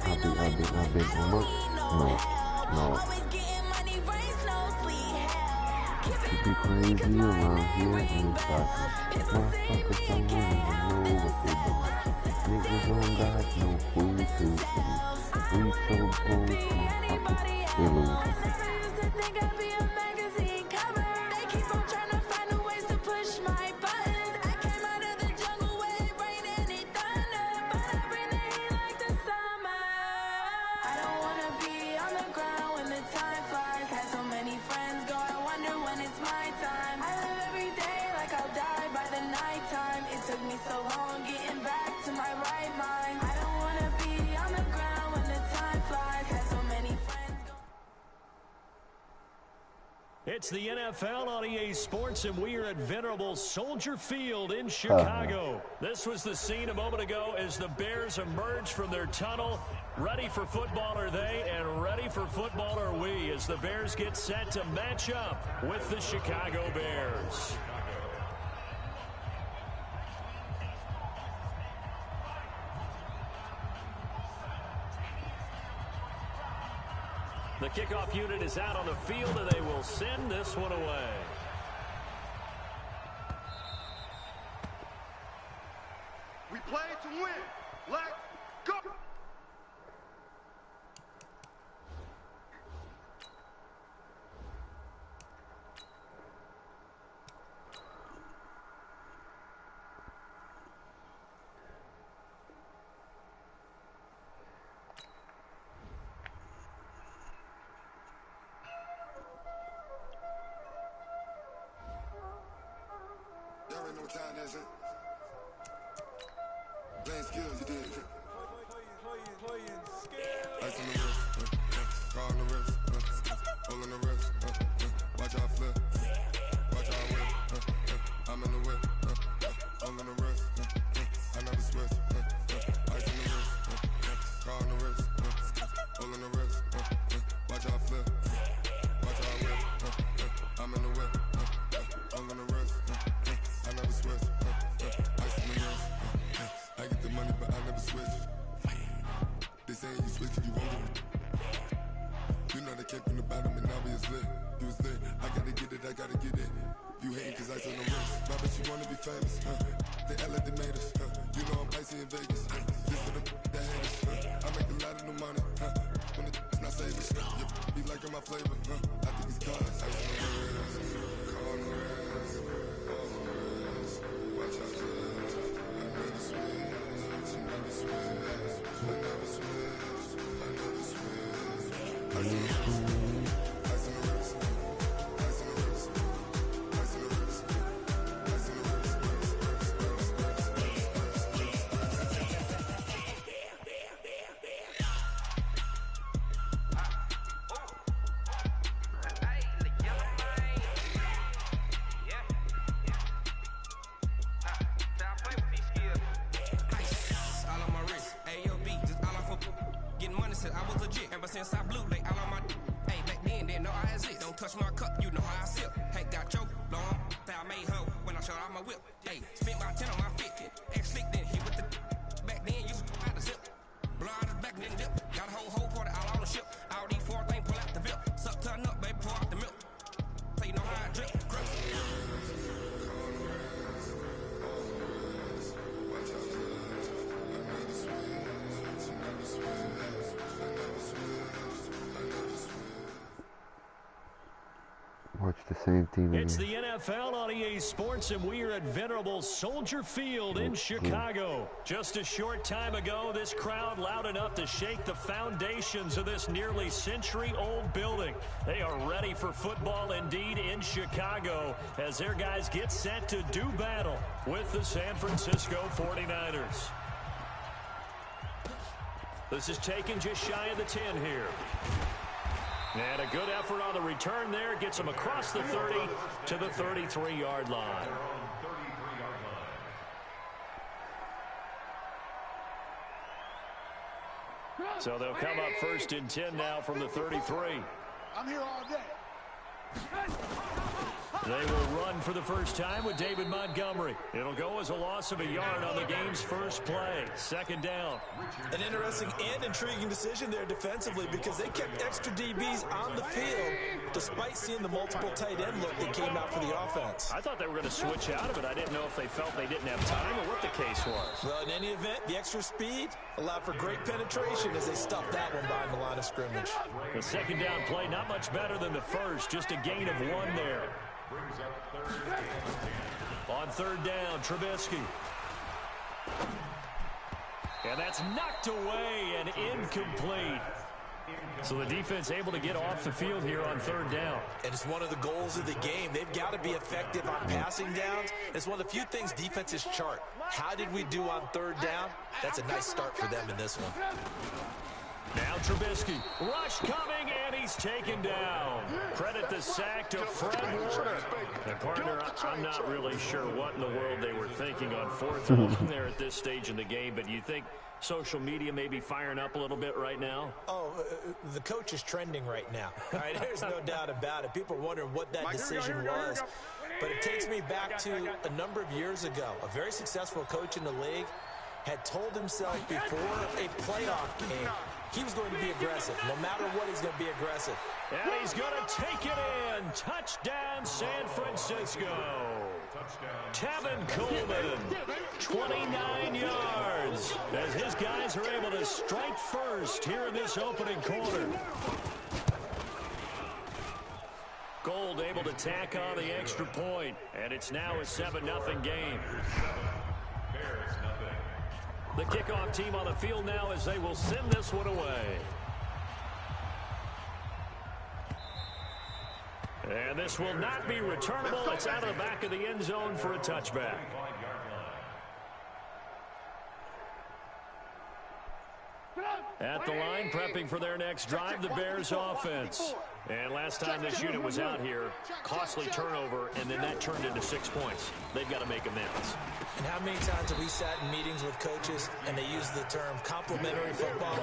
I've been how much? No, no. It be crazy around here in the pocket. Motherfuckers don't even know what they do. Niggas don't got no food to eat. We so broke, motherfuckers, we lose. It's the NFL on EA Sports, and we are at venerable Soldier Field in Chicago. This was the scene a moment ago as the Bears emerged from their tunnel. Ready for football are they, and ready for football are we, as the Bears get set to match up with the Chicago Bears. The kickoff unit is out on the field, and they will send this one away. We play to win. Let's go. Y'all already know what time that is, playing skills, you did. Playing skills. Ice on the wrist, car on the wrist, hole in the wrist, watch out flip, watch out whip, I'm in the whip, hole in the wrist, I never switch, ice on the wrist, car on the wrist, hole in the wrist, watch out flip, watch out whip, I'm in the whip, hole in the wrist, I never switch, ice on the wrist, I get the money but I never switch. They saying you switch, you won't get it. You know they came from the bottom and now we is lit. You was lit, I gotta get it, I gotta get it. You hating cause ice on the wrist. My bitch, you wanna be famous, They act like they made us, You know I'm icy in Vegas, This for the that hate us, I make a lot of new money, When it's not savings, Be liking my flavor, I think it's cars. Ice on the wrist, car on the wrist, all on the wrist. Watch out, flips, I never switch, I never switch. I never switch, I never switch. Ice on the wrist, ice on the wrist, ice on the wrist, ice on the wrist, ice on the wrist, I was legit ever since I blew they all on my hey back then didn't know I exist. Don't touch my cup, you know how I sip. Hey got choked, blow on, I made her when I showed out my whip. Hey, spent about 10 on my 50. Ex slick then hit with the back then used to out the zip. Blow out the back then dip. Got a whole party all on the ship. All these four things pull out the VIP. Suck turn up, baby, pour out the milk. So you know how I drip. Watch the same team again. It's the NFL on EA Sports, and we are at venerable Soldier Field in Chicago. Just a short time ago, this crowd loud enough to shake the foundations of this nearly century-old building. They are ready for football indeed in Chicago as their guys get set to do battle with the San Francisco 49ers. This is taken just shy of the 10 here. And a good effort on the return there. Gets him across the 30 to the 33-yard line. So they'll come up first and 10 now from the 33. I'm here all day. They will run for the first time with David Montgomery. It'll go as a loss of a yard on the game's first play. Second down. An interesting and intriguing decision there defensively because they kept extra DBs on the field despite seeing the multiple tight end look that came out for the offense. I thought they were going to switch out of it. I didn't know if they felt they didn't have time or what the case was. Well, in any event, the extra speed allowed for great penetration as they stuffed that one behind the line of scrimmage. The second down play, not much better than the first, just a gain of 1 there. On third down, Trubisky. And that's knocked away and incomplete. So the defense able to get off the field here on third down. And it's one of the goals of the game. They've got to be effective on passing downs. It's one of the few things defenses chart. How did we do on third down? That's a nice start for them in this one. Now Trubisky, rush coming, and he's taken down. Credit the sack to Fred Warner. And partner, I'm not really sure what in the world they were thinking on fourth and 1 there at this stage in the game, but you think social media may be firing up a little bit right now? Oh, the coach is trending right now. All right, there's no doubt about it. People are wondering what that decision was. But it takes me back to a number of years ago. A very successful coach in the league had told himself before a playoff game he was going to be aggressive. No matter what, he's going to be aggressive. And he's going to take it in. Touchdown, San Francisco. Tevin Coleman, 29 yards, as his guys are able to strike first here in this opening quarter. Gold able to tack on the extra point, and it's now a 7-0 game. The kickoff team on the field now as they will send this one away. And this will not be returnable. It's out of the back of the end zone for a touchback. At the line, prepping for their next drive, the Bears offense. And last time this unit was out here, costly turnover, and then that turned into 6 points. They've got to make amends. And how many times have we sat in meetings with coaches and they use the term complementary football?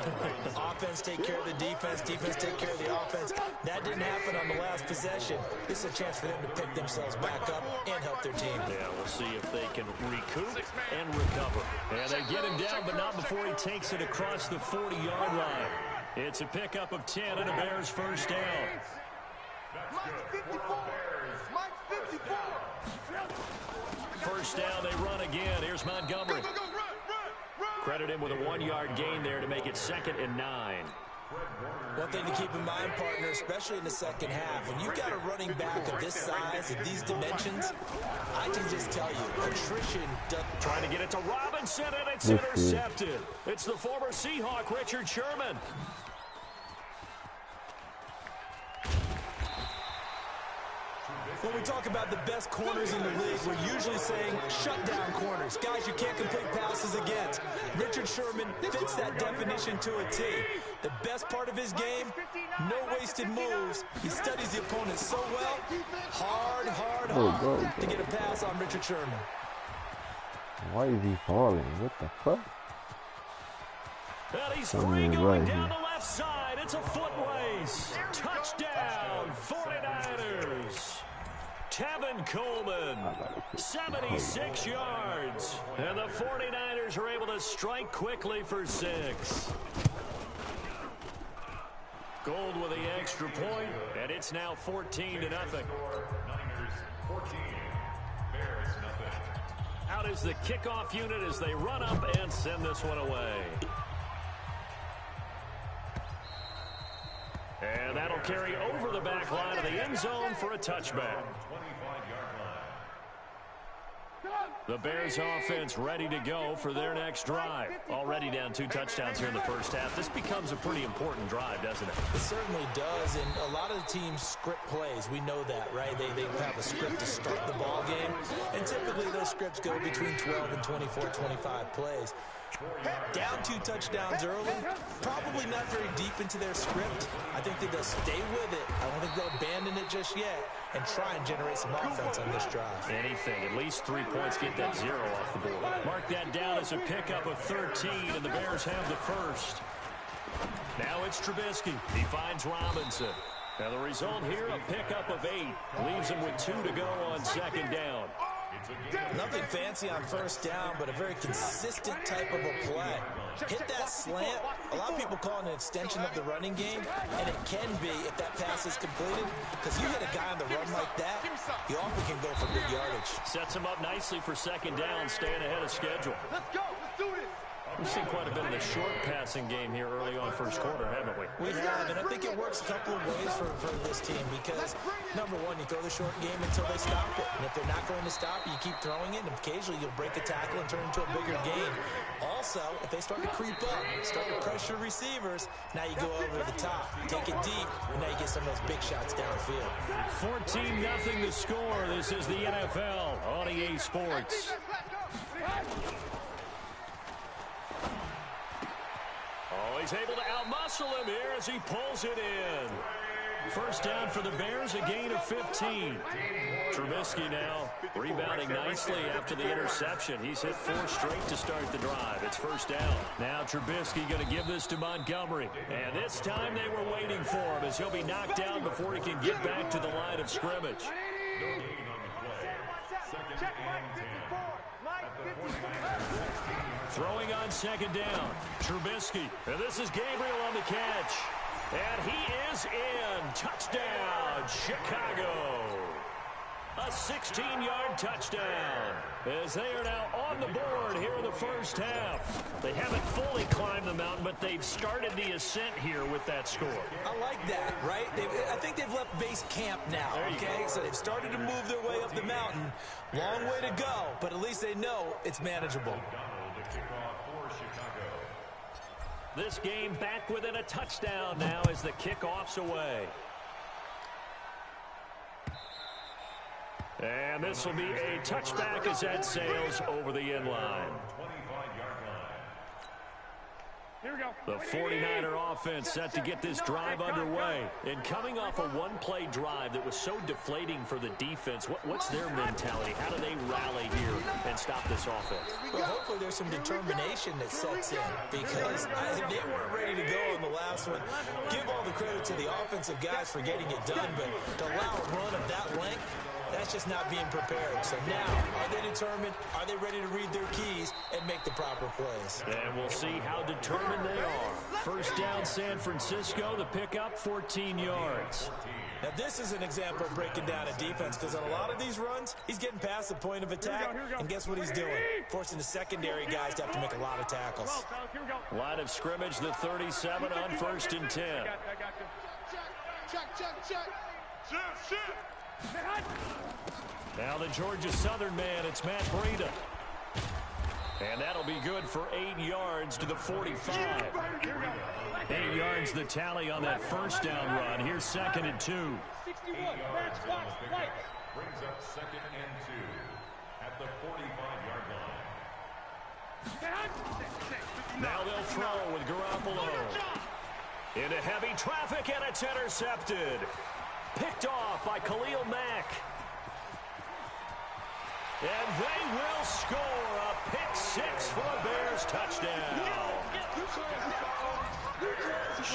Offense take care of the defense, defense take care of the offense. That didn't happen on the last possession. This is a chance for them to pick themselves back up and help their team. Yeah, we'll see if they can recoup and recover. And they get him down, but not before he takes it across the 40-yard line. It's a pickup of 10 and a Bears first down. First down, they run again. Here's Montgomery. Credit him with a 1-yard gain there to make it 2nd and 9. One thing to keep in mind, partner, especially in the second half, when you've got a running back of this size and these dimensions, I can just tell you, attrition doesn't... Trying to get it to Robinson, and it's intercepted. It's the former Seahawk, Richard Sherman. When we talk about the best corners in the league, we're usually saying shutdown corners. Guys you can't complete passes against. Richard Sherman fits that definition to a T. The best part of his game, no wasted moves. He studies the opponent so well. Hard to get a pass on Richard Sherman. Why is he falling? What the fuck? And he's free going down the left side. It's a foot race. Touchdown, 49ers. Tevin Coleman, 76 yards. And the 49ers are able to strike quickly for 6. Gold with the extra point, and it's now 14-0. Out is the kickoff unit as they run up and send this one away. And that'll carry over the back line of the end zone for a touchback. The Bears offense ready to go for their next drive. Already down 2 touchdowns here in the first half. This becomes a pretty important drive, doesn't it? It certainly does, and a lot of the teams script plays. We know that, right? They have a script to start the ball game, and typically those scripts go between 12 and 24, 25 plays. Down 2 touchdowns early, probably not very deep into their script. I think that they'll stay with it. I don't think they'll abandon it just yet and try and generate some offense on this drive. Anything, at least 3 points, get that 0 off the board. Mark that down as a pickup of 13, and the Bears have the first. Now it's Trubisky. He finds Robinson. Now the result here, a pickup of 8. Leaves him with 2 to go on second down. Nothing fancy on first down, but a very consistent type of a play. Hit that slant. A lot of people call it an extension of the running game, and it can be if that pass is completed, because you hit a guy on the run like that, he often can go for big yardage. Sets him up nicely for second down, staying ahead of schedule. Let's go. Let's do this. We've seen quite a bit of the short passing game here early on first quarter, haven't we? We have, and I think it works a couple of ways for this team because, number one, you throw the short game until they stop it. And if they're not going to stop it, you keep throwing it, and occasionally you'll break a tackle and turn it into a bigger gain. Also, if they start to creep up, start to pressure receivers, now you go over the top, take it deep, and now you get some of those big shots downfield. 14-0 the score. This is the NFL on EA Sports. Oh, he's able to outmuscle him here as he pulls it in. First down for the Bears, a gain of 15. Trubisky now rebounding nicely after the interception. He's hit 4 straight to start the drive. It's first down. Now Trubisky going to give this to Montgomery. And this time they were waiting for him as he'll be knocked down before he can get back to the line of scrimmage. Throwing on second down, Trubisky. And this is Gabriel on the catch. And he is in. Touchdown, Chicago. A 16-yard touchdown as they are now on the board here in the first half. They haven't fully climbed the mountain, but they've started the ascent here with that score. I like that, right? I think they've left base camp now, okay? So they've started to move their way up the mountain. Long way to go, but at least they know it's manageable. This game back within a touchdown now as the kickoff's away. And this will be a touchback as that sails over the end line. Here we go. The 49er offense set to get this drive underway. And coming off a one-play drive that was so deflating for the defense, what's their mentality? How do they rally here and stop this offense? Well, hopefully there's some determination that sets in because they weren't ready to go on the last one. Give all the credit to the offensive guys for getting it done, but to allow a run of that length, that's just not being prepared. So now, are they determined? Are they ready to read their keys and make the proper plays? And we'll see how determined they are. First down, San Francisco. The pickup, 14 yards. Now, this is an example of breaking down a defense because on a lot of these runs, he's getting past the point of attack, and guess what he's doing? Forcing the secondary guys to have to make a lot of tackles. Line of scrimmage, the 37 on 1st and 10. Check. Now the Georgia Southern man, it's Matt Breida. And that'll be good for 8 yards to the 45. 8 yards the tally on that first down run. Here's 2nd and 2. 61. Brings up 2nd and 2 at the 45-yard line. Now they'll throw with Garoppolo. Into heavy traffic, and it's intercepted. Picked off by Khalil Mack. And they will score a pick 6 for a Bears touchdown.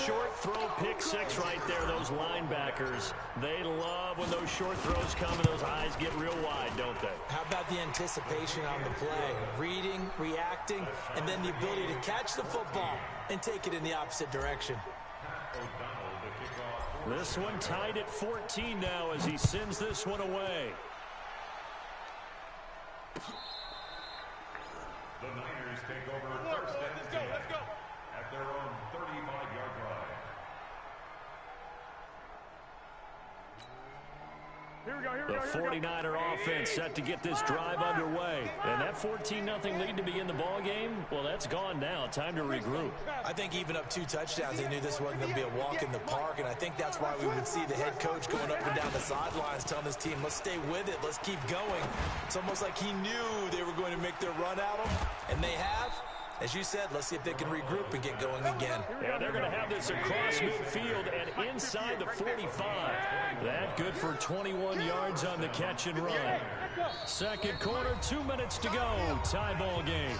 Short throw pick 6 right there. Those linebackers, they love when those short throws come and those eyes get real wide, don't they? How about the anticipation on the play? Reading, reacting, and then the ability to catch the football and take it in the opposite direction. This one tied at 14 now as he sends this one away. The Niners take over 1st and 10 at their own 35-yard line. The 49er offense set to get this drive underway. And that 14-0 lead to begin the ball game, well, that's gone now. Time to regroup. I think even up 2 touchdowns, they knew this wasn't going to be a walk in the park, and I think that's why we would see the head coach going up and down the sidelines telling his team, let's stay with it, let's keep going. It's almost like he knew they were going to make their run at him, and they have. As you said, let's see if they can regroup and get going again. Yeah, they're going to have this across midfield and inside the 45. That good for 21 yards on the catch and run. Second quarter, 2 minutes to go. Tie ball game.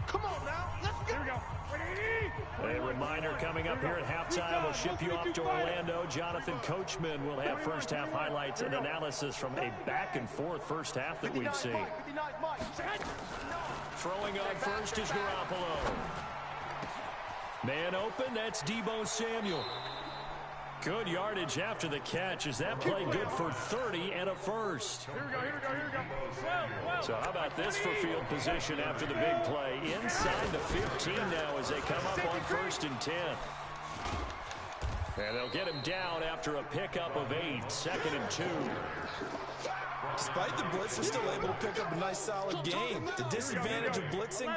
Come on now, let's go. Here we go. A reminder coming up here at halftime, we'll ship you off to Orlando. Jonathan Coachman will have first-half highlights and analysis from a back-and-forth first half that we've seen. Throwing on first is Garoppolo. Man open, that's Deebo Samuel. Good yardage after the catch as that play good for 30 and a first. Here we go. So how about this for field position after the big play? Inside the 15 now as they come up on 1st and 10. And they'll get him down after a pickup of 8, 2nd and 2. Despite the blitz, they're still able to pick up a nice solid game. The disadvantage of blitzing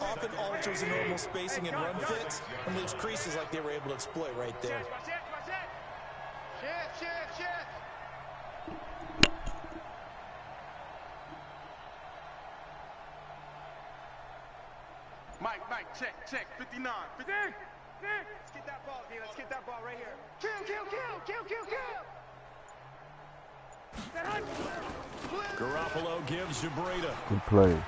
often alters the normal spacing and run fits and leaves creases like they were able to exploit right there. Mike, check, 59. Let's get that ball, D. Let's get that ball right here. Kill. Garoppolo gives to Breida. Good play.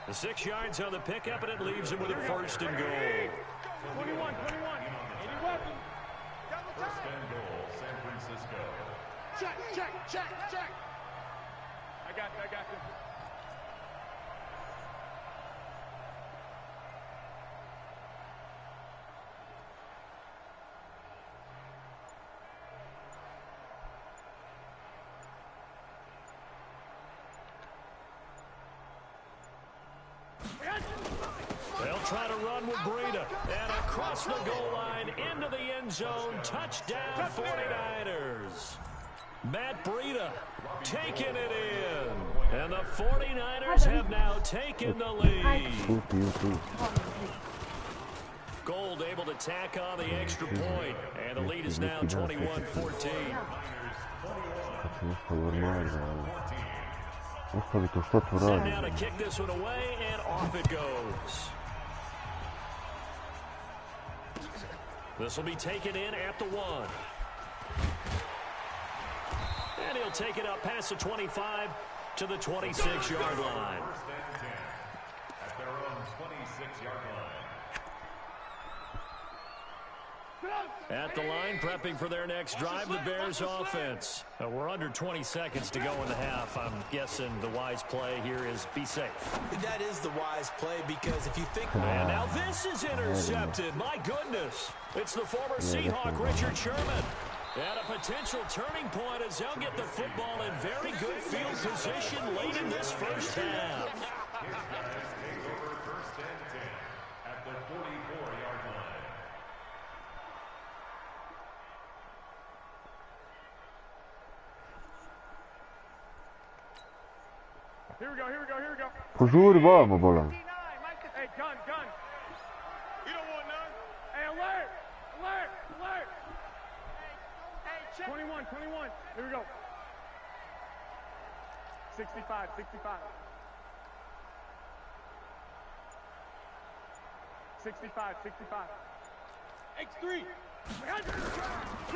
The 6 yards on the pickup, and it leaves him with a 1st and goal. 21. First and goal, San Francisco. Check. I got you. They'll try to run with Breida. And across the goal line, into the end zone. Touchdown, 49ers. Matt Breida taking it in. And the 49ers have now taken the lead. Gold able to tack on the extra point. And the lead is now 21-14. Send down to kick this one away, and off it goes. This will be taken in at the 1. And he'll take it up past the 25 to the 26-yard line. First and 10 at their own 26-yard line. At the line, prepping for their next drive, the Bears offense. We're under 20 seconds to go in the half. I'm guessing the wise play here is be safe. That is the wise play because if you think... And now this is intercepted. My goodness. It's the former Seahawk, Richard Sherman. And a potential turning point as they'll get the football in very good field position late in this first half. His guys take over first and 10 at the 44-yard line. Here we go. Požuri vamo, bolan. Hey, gun. You don't want none. Hey, alert. Hey, 21. Here we go. 65. X3.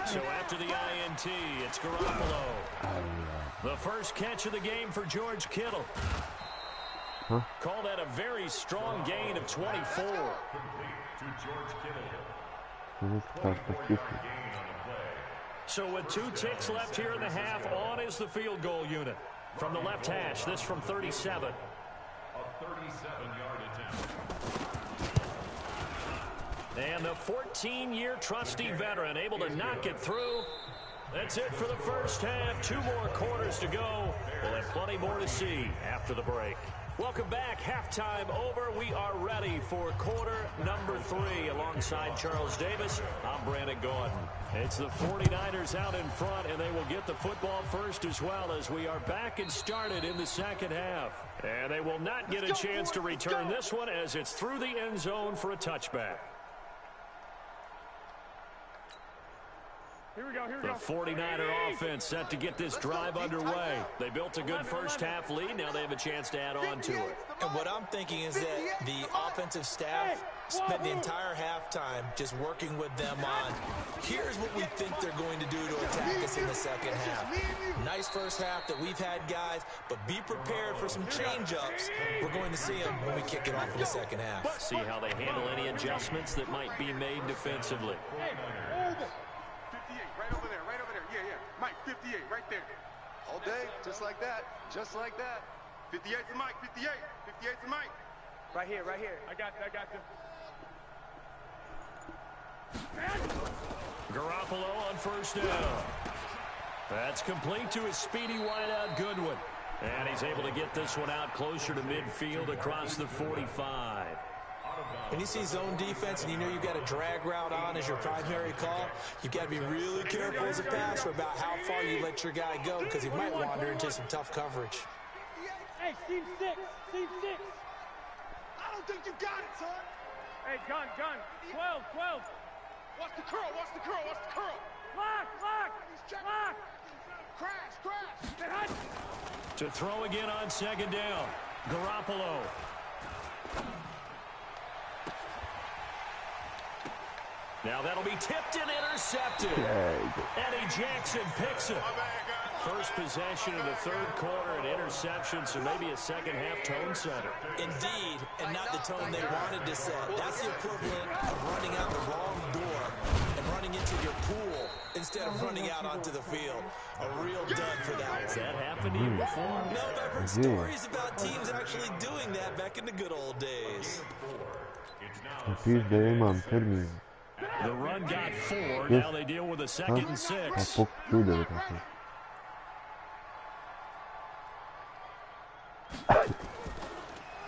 So after the INT, it's Garoppolo. The first catch of the game for George Kittle. Call that a very strong gain of 24. Complete to George Kittle. So with 2 ticks left here in the half, on is the field goal unit. From the left hash, this from 37. A 37-yard attempt. And the 14-year trusty veteran able to knock it through. That's it for the first half. 2 more quarters to go. We'll have plenty more to see after the break. Welcome back. Halftime over. We are ready for quarter number 3. Alongside Charles Davis, I'm Brandon Gordon. It's the 49ers out in front, and they will get the football first as well as we are back and started in the second half. And they will not get a chance to return this one as it's through the end zone for a touchback. The 49er offense set to get this drive underway. They built a good first half lead. Now they have a chance to add on to it. And what I'm thinking is that the offensive staff spent the entire halftime just working with them on, here's what we think they're going to do to attack us in the second half. Nice first half that we've had, guys, but be prepared for some change-ups. We're going to see them when we kick it off in the second half. See how they handle any adjustments that might be made defensively. 58, right over there, yeah. Mike, 58, right there. All day, just like that, 58's the Mike, 58's the Mike. Right here. I got you. Garoppolo on first down. That's complete to his speedy wideout Goodwin. And he's able to get this one out closer to midfield across the 45. When you see zone defense and you know you've got a drag route on as your primary call, you've got to be really careful as a passer about how far you let your guy go because he might wander into some tough coverage. Hey, team 6. I don't think you got it, son. Hey, gun. 12. Watch the curl. Lock. Crash. To throw again on second down. Garoppolo. Now that'll be tipped and intercepted. Eddie Jackson picks it. First possession of the third quarter, an interception, so maybe a second-half tone setter. Indeed, and not the tone they wanted to set. That's the equivalent of running out the wrong door and running into your pool instead of running out onto the field. A real dud for that one. Has that happened to you before? No, but I've heard stories about teams actually doing that back in the good old days. The run got 4. Now they deal with a 2nd and 6.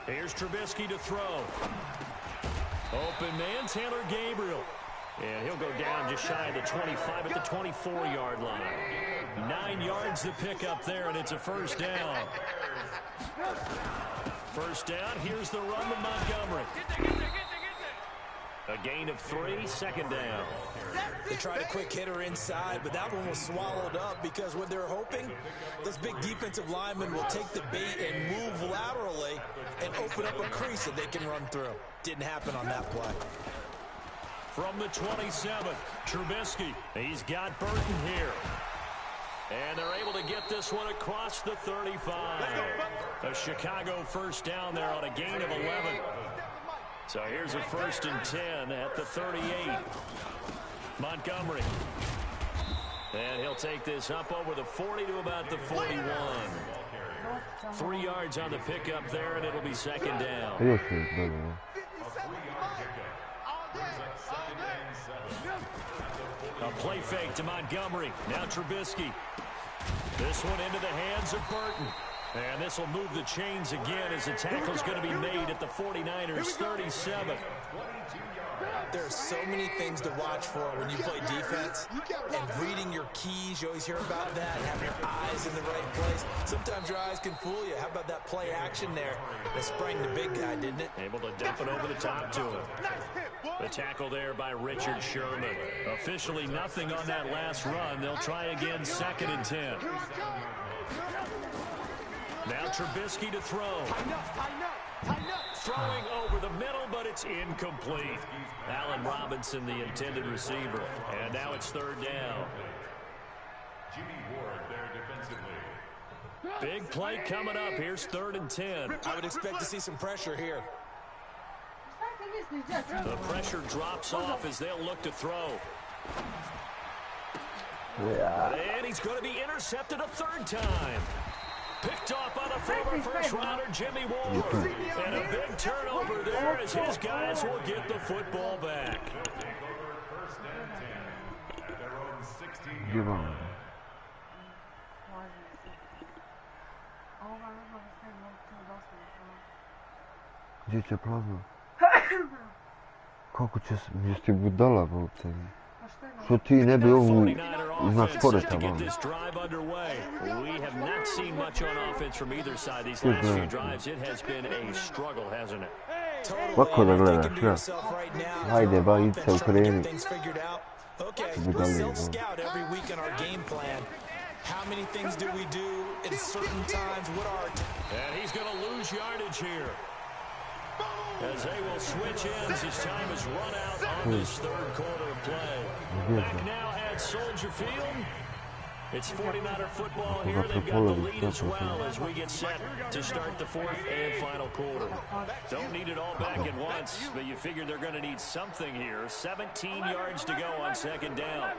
Here's Trubisky to throw. Open man, Taylor Gabriel. And he'll go down just shy of the 25 at the 24-yard line. 9 yards to pick up there, and it's a first down. First down, here's the run to Montgomery. A gain of 3, second down. They tried a quick hitter inside, but that one was swallowed up because what they're hoping, those big defensive linemen will take the bait and move laterally and open up a crease that they can run through. Didn't happen on that play. From the 27, Trubisky. He's got Burton here. And they're able to get this one across the 35. A Chicago first down there on a gain of 11. So here's a 1st and 10 at the 38. Montgomery. And he'll take this up over the 40 to about the 41. 3 yards on the pickup there, and it'll be second down. A play fake to Montgomery. Now Trubisky. This one into the hands of Burton. And this will move the chains again as the tackle's going to be made at the 49ers 37. There are so many things to watch for when you play defense. And reading your keys, you always hear about that. Having your eyes in the right place. Sometimes your eyes can fool you. How about that play action there? They sprang the big guy, didn't it? Able to dump it over the top to him. The tackle there by Richard Sherman. Officially nothing on that last run. They'll try again, 2nd and 10. Now Trubisky to throw. Throwing over the middle, but it's incomplete. Allen Robinson, the intended receiver. And now it's 3rd down. Jimmy Ward there defensively. Big play coming up. Here's 3rd and 10. I would expect to see some pressure here. The pressure drops off as they'll look to throw. And he's going to be intercepted a 3rd time. Picked off by the former first-rounder Jimmy Ward. And a big turnover there as his guys will get the football back. Take over 1st and 10 at their own 16-yard. Dziecię plazma. Kako će se, jeste budala, volite. Što ti ne bi ovu iznad sporeta vam? We have not seen much on offense from either side these last few drives. It has been a struggle, hasn't it? Ovako da gledaš, ja. Hajde, ba, idite u kreni. Okay, we self-scout every week in our game plan. How many things do we do at certain times? What are... And he's going to lose yardage here, as they will switch ends as time has run out on this third quarter of play. Back now at Soldier Field. It's 49er football here. They've got the lead as well as we get set to start the fourth and final quarter. Don't need it all back at once, but you figure they're going to need something here. 17 yards to go on second down.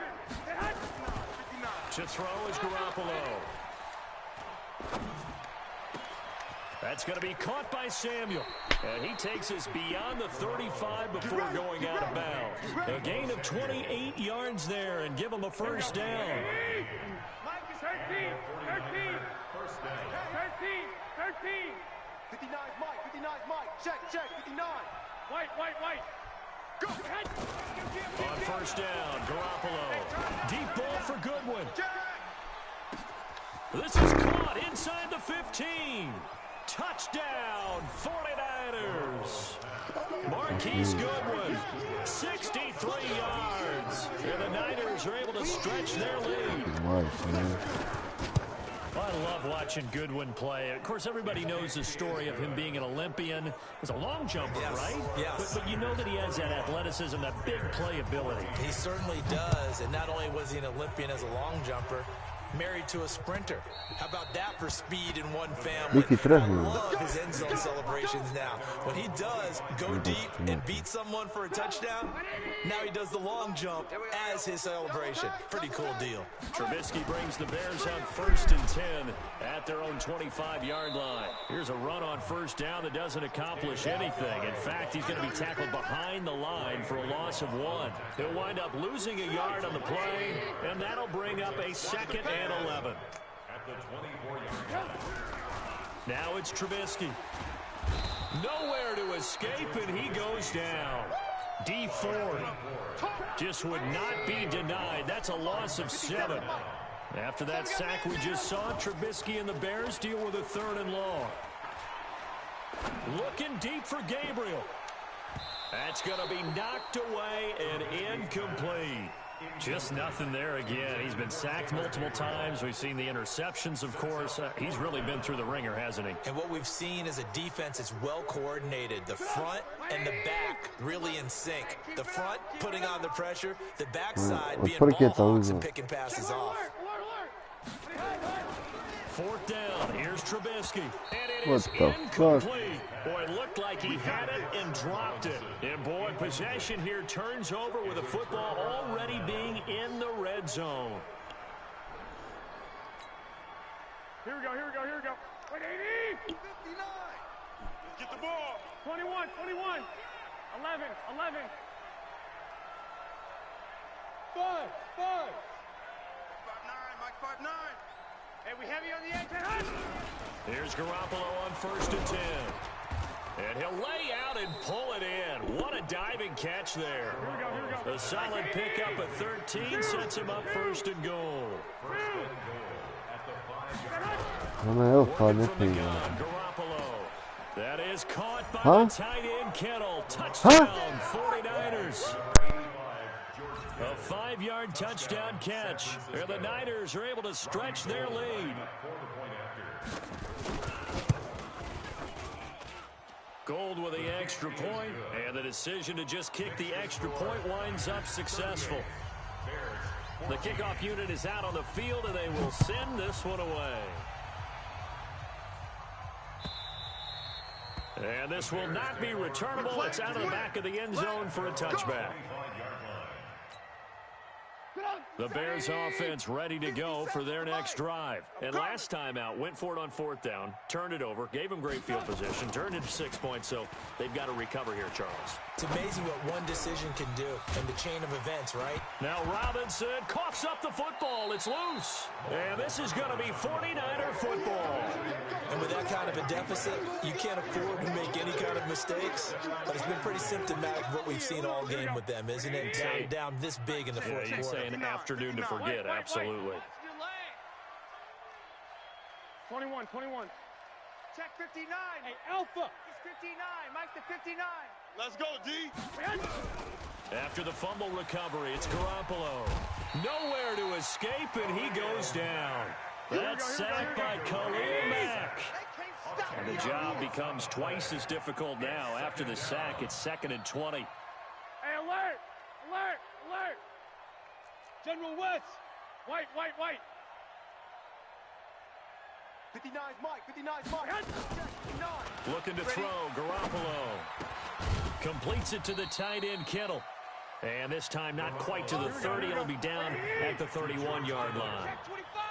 To throw is Garoppolo. That's going to be caught by Samuel. And he takes us beyond the 35 before going out of bounds. A gain of 28 yards there and give him a first down. 13. 59 Mike. 59 Mike. Check. 59. White. Go. On first down, Garoppolo. Deep ball for Goodwin. This is caught inside the 15. Touchdown, 49ers. Marquise Goodwin, 63 yards. And the Niners are able to stretch their lead. I love watching Goodwin play. Of course, everybody knows the story of him being an Olympian. He's a long jumper, right? Yes. But you know that he has that athleticism, that big playability. He certainly does. And not only was he an Olympian as a long jumper, married to a sprinter. How about that for speed in one family? I love his end zone celebrations now. When he does go deep and beat someone for a touchdown, now he does the long jump as his celebration. Pretty cool deal. Trubisky brings the Bears up first and 10 at their own 25-yard line. Here's a run on first down that doesn't accomplish anything. In fact, he's going to be tackled behind the line for a loss of 1. He'll wind up losing a yard on the play, and that'll bring up a second and 11. At the 24-yard line. Now it's Trubisky. Nowhere to escape, and he goes down. D Ford just would not be denied. That's a loss of 7. After that sack we just saw, Trubisky and the Bears deal with a third and long. Looking deep for Gabriel. That's going to be knocked away and incomplete. Just nothing there again. He's been sacked multiple times. We've seen the interceptions, of course. He's really been through the ringer, hasn't he? And what we've seen is a defense that's well coordinated. The front and the back really in sync. The front putting on the pressure. The backside being ball hawks and picking passes off. Fourth down. Here's Trubisky. And it is incomplete. Boy, it looked like he had it and dropped it. And boy, possession here turns over with the football already being in the red zone. Here we go. Wait, 80. 59. Let's get the ball. 21. 11. 5. 5'9", Mike 5'9". Hey, we heavy on the edge. Here's Garoppolo on first and 10. And he'll lay out and pull it in. What a diving catch there. Here we go. A solid pickup at 13 sets him up first and goal. Working from the gun, Garoppolo. That is caught by the tight end, Kittle. Touchdown, 49ers. A 5-yard touchdown catch. And the Niners are able to stretch their lead. Gold with the extra point, and the decision to just kick the extra point winds up successful. The kickoff unit is out on the field, and they will send this one away. And this will not be returnable. It's out of the back of the end zone for a touchback. The Bears offense ready to go for their next drive. And last time out, went for it on fourth down, turned it over, gave them great field position, turned it to 6 points, so they've got to recover here, Charles. It's amazing what one decision can do in the chain of events, right? Now Robinson coughs up the football. It's loose. And this is going to be 49er football. And with that kind of a deficit, you can't afford to make any kind of mistakes. But it's been pretty symptomatic of what we've seen all game with them, isn't it? Down this big in the fourth quarter. You'd say an afternoon to forget, absolutely. 21. Check 59. Hey, Alpha. He's 59. Mike the 59. Let's go, D. After the fumble recovery, it's Garoppolo. Nowhere to escape, and he goes down. That's sacked by Khalil Mack. And the job becomes twice as difficult now. After the sack, it's 2nd and 20. Hey, alert! Alert! Alert! General West! White! 59's Mike. 59's Mike. Looking to throw, Garoppolo. Completes it to the tight end, Kittle. And this time not quite to the 30. It'll be down at the 31-yard line.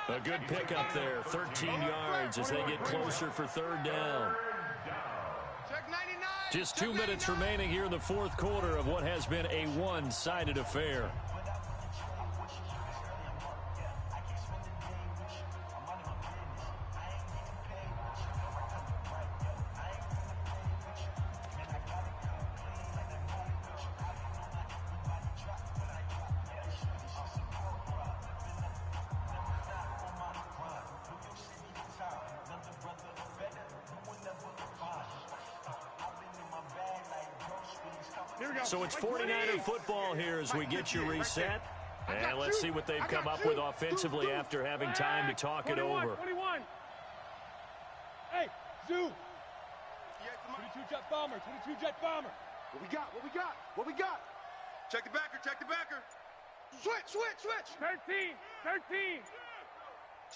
A good pickup there, 13 yards as they get closer for 3rd down. Just 2 minutes remaining here in the 4th quarter of what has been a one-sided affair. So it's 49er football here as we get you reset. And let's see what they've come up with offensively after having time to talk it over. 21. Hey, Zoo. 22 jet bomber. 22 jet bomber. What we got? Check the backer. Switch. 13.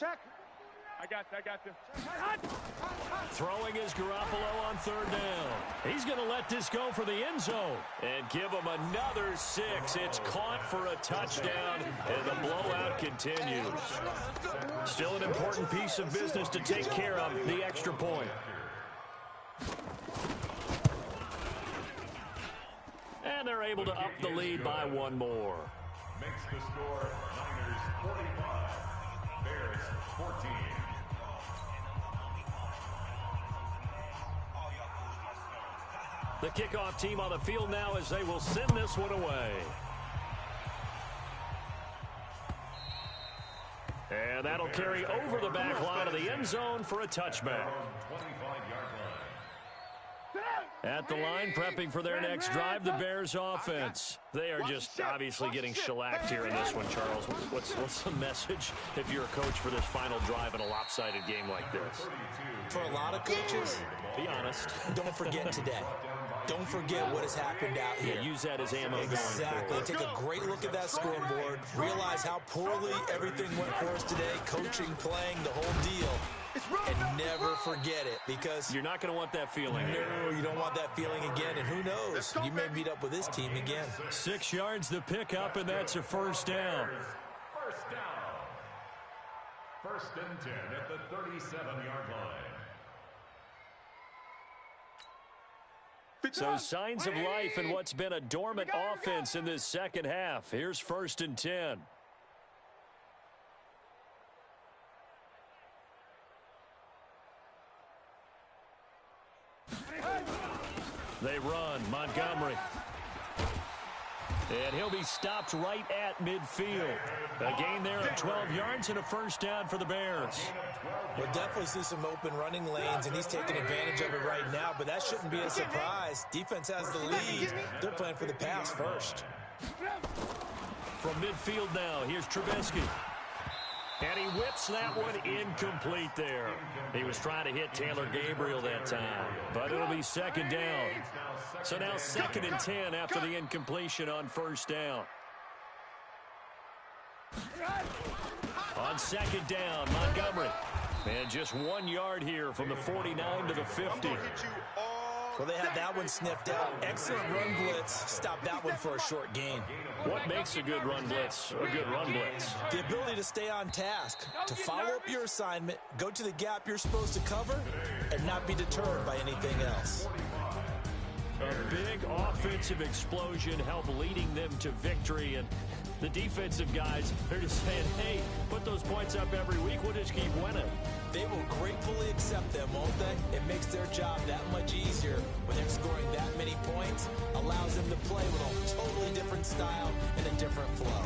Check. I got you. Throwing is Garoppolo on 3rd down. He's going to let this go for the end zone and give him another 6. It's caught for a touchdown, and the blowout continues. Still an important piece of business to take care of, the extra point. And they're able to up the lead by 1 more. Makes the score Niners 45, Bears 14. The kickoff team on the field now as they will send this one away. And that'll carry over the back line of the end zone for a touchback. At the line, prepping for their next drive, the Bears offense. They are just obviously getting shellacked here in this one, Charles. What's the message if you're a coach for this final drive in a lopsided game like this? For a lot of coaches, be honest. Don't forget today. Don't forget what has happened out here. Yeah, use that as ammo. Exactly. Take a great look at that scoreboard. Realize how poorly everything went for us today. Coaching, playing, the whole deal. And never forget it, because you're not going to want that feeling. No, you don't want that feeling again. And who knows? You may meet up with this team again. 6 yards the pickup, and that's a 1st down. First down. 1st and 10 at the 37-yard line. So signs of life in what's been a dormant offense in this second half. Here's 1st and 10. They run. Montgomery. And he'll be stopped right at midfield. A gain there of 12 yards and a 1st down for the Bears. We'll definitely see some open running lanes, and he's taking advantage of it right now, but that shouldn't be a surprise. Defense has the lead. They're playing for the pass first. From midfield now, here's Trubisky. And he whips that one incomplete there. He was trying to hit Taylor Gabriel that time, but it'll be 2nd down. So now 2nd and 10 after the incompletion on 1st down. On 2nd down, Montgomery. And just 1 yard here from the 49 to the 50. Well, they had that one sniffed out. Excellent run blitz. Stop that one for a short gain. What makes a good run blitz a good run blitz? The ability to stay on task, to follow up your assignment, go to the gap you're supposed to cover, and not be deterred by anything else. A big offensive explosion helped leading them to victory, and the defensive guys are just saying, hey, put those points up every week, we'll just keep winning. They will gratefully accept them, won't they? It makes their job that much easier when they're scoring that many points, allows them to play with a totally different style and a different flow.